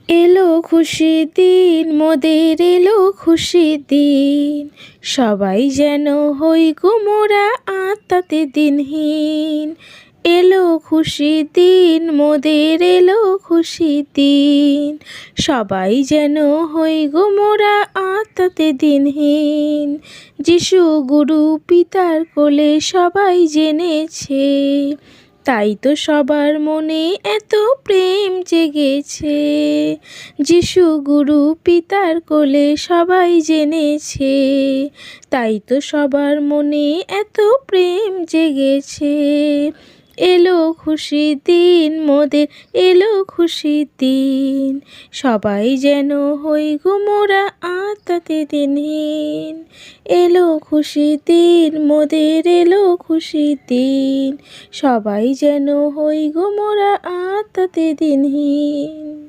এলো খুশির দিন, মোদের এলো খুশির দিন। সবাই যেন হই গো মোরা আত্মাতে দিনহীন। এলো খুশির দিন, মোদের এলো খুশির দিন। সবাই যেন হই গো মোরা আত্মাতে দিনহীন। যিশু গুরু পিতার কোলে সবাই জেনেছে, তাই তো সবার মনে এত প্রেম জেগেছে। যিশু গুরু পিতার কোলে সবাই জেনেছে, তাই তো সবার মনে এত প্রেম জেগেছে। এলো খুশির দিন, মোদের এলো খুশির দিন। সবাই যেন হই গো মোরা আত্মাতে দিনহীন। এলো খুশির দিন, মোদের এলো খুশির দিন। সবাই যেন হই গো মোরা আত্মাতে দিনহীন।